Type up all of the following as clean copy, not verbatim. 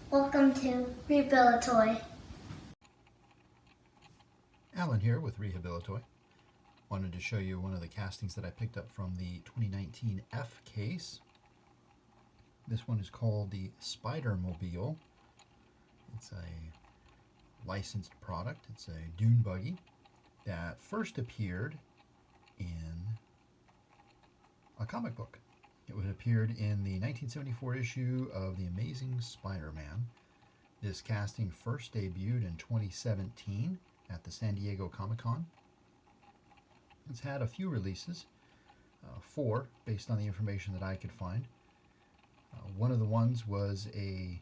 Welcome to Rehabilitoy. Alan here with Rehabilitoy. Wanted to show you one of the castings that I picked up from the 2019 F case. This one is called the Spider-Mobile. It's a licensed product. It's a dune buggy that first appeared in a comic book. It appeared in the 1974 issue of The Amazing Spider-Man. This casting first debuted in 2017 at the San Diego Comic-Con. It's had a few releases, 4 based on the information that I could find. One of the ones was a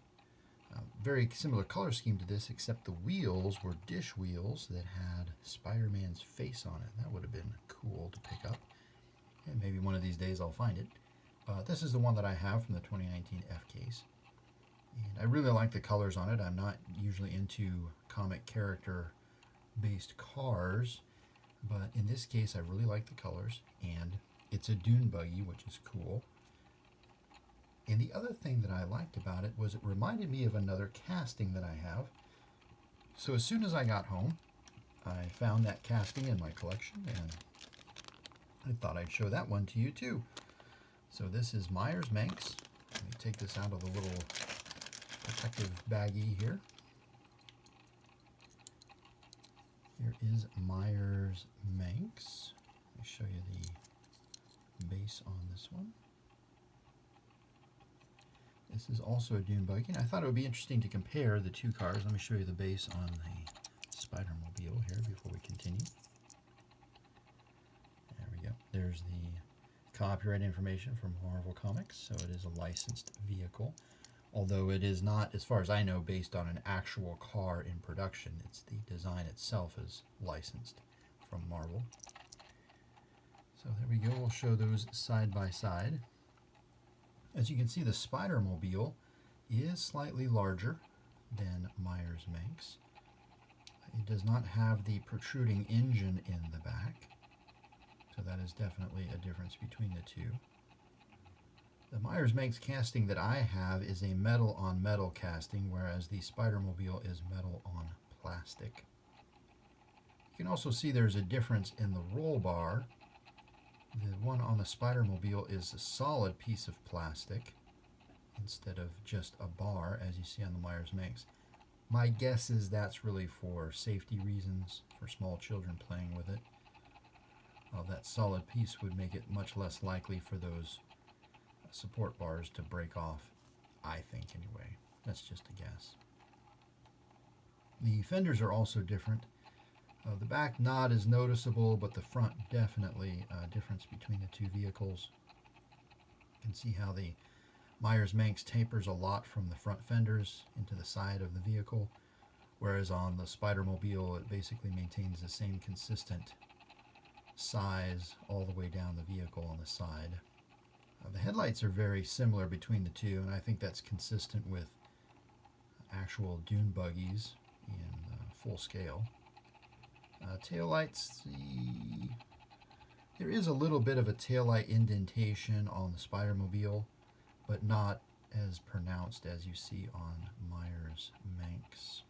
very similar color scheme to this, except the wheels were dish wheels that had Spider-Man's face on it. That would have been cool to pick up. And maybe one of these days I'll find it. This is the one that I have from the 2019 F case. And I really like the colors on it. I'm not usually into comic character based cars, but in this case I really like the colors, and it's a dune buggy, which is cool. And the other thing that I liked about it was it reminded me of another casting that I have. So as soon as I got home, I found that casting in my collection, and I thought I'd show that one to you too. So this is Meyers Manx. Let me take this out of the little protective baggie here. Here is Meyers Manx. Let me show you the base on this one. This is also a dune buggy, and I thought it would be interesting to compare the two cars. Let me show you the base on the Spider-Mobile here before we continue. There we go. There's the copyright information from Marvel Comics, so it is a licensed vehicle. Although it is not, as far as I know, based on an actual car in production. It's the design itself is licensed from Marvel. So there we go. We'll show those side by side. As you can see, the Spider-Mobile is slightly larger than Meyers Manx. It does not have the protruding engine in the back, so that is definitely a difference between the two. The Meyers Manx casting that I have is a metal on metal casting, whereas the Spider-Mobile is metal on plastic. You can also see there's a difference in the roll bar. The one on the Spider-Mobile is a solid piece of plastic instead of just a bar, as you see on the Meyers Manx. My guess is that's really for safety reasons, for small children playing with it. That solid piece would make it much less likely for those support bars to break off, I think anyway. That's just a guess. The fenders are also different. The back not as noticeable, but the front definitely a difference between the two vehicles. You can see how the Meyers Manx tapers a lot from the front fenders into the side of the vehicle, whereas on the Spider-Mobile it basically maintains the same consistent size all the way down the vehicle on the side. The headlights are very similar between the two, and I think that's consistent with actual dune buggies in full scale. Taillights, there is a little bit of a taillight indentation on the Spider-Mobile, but not as pronounced as you see on Meyers Manx.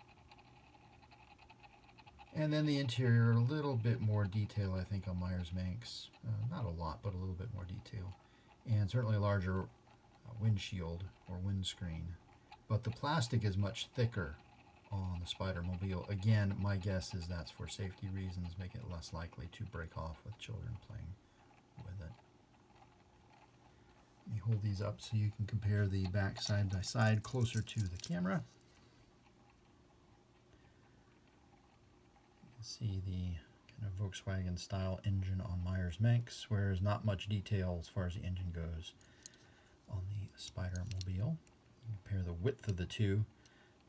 And then the interior, a little bit more detail I think on Meyers Manx. Not a lot, but a little bit more detail. And certainly a larger windshield or windscreen. But the plastic is much thicker on the Spider-Mobile. Again, my guess is that's for safety reasons, make it less likely to break off with children playing with it. Let me hold these up so you can compare the back side by side closer to the camera. You can see the kind of Volkswagen style engine on Meyers Manx, whereas not much detail as far as the engine goes on the Spider-Mobile. Compare the width of the two,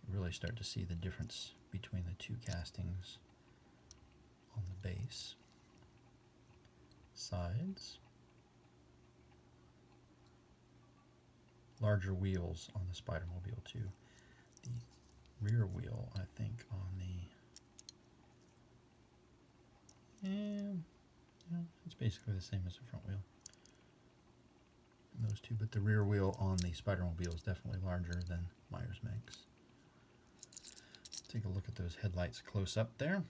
you really start to see the difference between the two castings on the base. Sides. Larger wheels on the Spider-Mobile too. The rear wheel, I think, on the it's basically the same as the front wheel. Those two, but the rear wheel on the Spider-Mobile is definitely larger than Meyers Manx. take a look at those headlights close up there.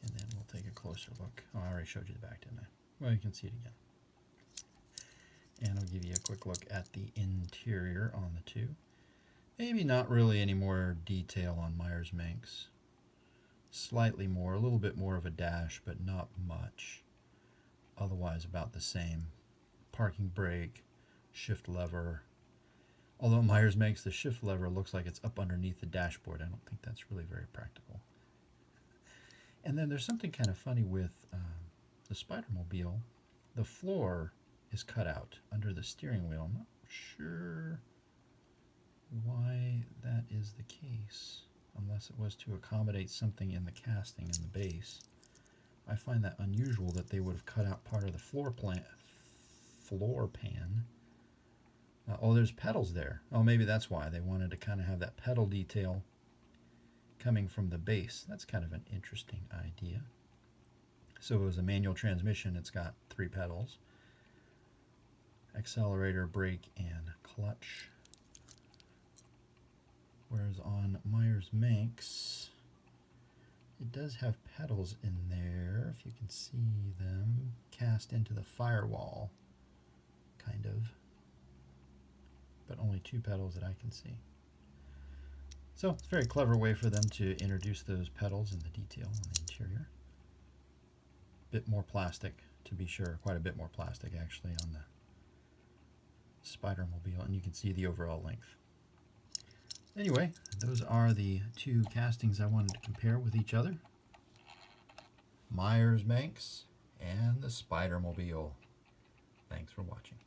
And then we'll take a closer look. Oh, I already showed you the back, didn't I? Well, you can see it again. And I'll give you a quick look at the interior on the two. Maybe not really any more detail on Meyers Manx. Slightly more, a little bit more of a dash, but not much. Otherwise about the same. Parking brake, shift lever. Although Meyers Manx, the shift lever looks like it's up underneath the dashboard. I don't think that's really very practical. And then there's something kind of funny with the Spidermobile. The floor is cut out under the steering wheel. I'm not sure why that is the case, unless it was to accommodate something in the casting in the base. I find that unusual that they would have cut out part of the floor pan. Oh, there's pedals there. Oh, maybe that's why they wanted to kind of have that pedal detail coming from the base. That's kind of an interesting idea. So it was a manual transmission. It's got 3 pedals: accelerator, brake, and clutch. Whereas on Meyers Manx, it does have pedals in there, if you can see them, cast into the firewall, kind of. But only 2 pedals that I can see. So it's a very clever way for them to introduce those pedals and the detail on the interior. Bit more plastic, to be sure, quite a bit more plastic actually on the Spidermobile, and you can see the overall length. Anyway, those are the 2 castings I wanted to compare with each other. Meyers Manx and the Spidermobile. Thanks for watching.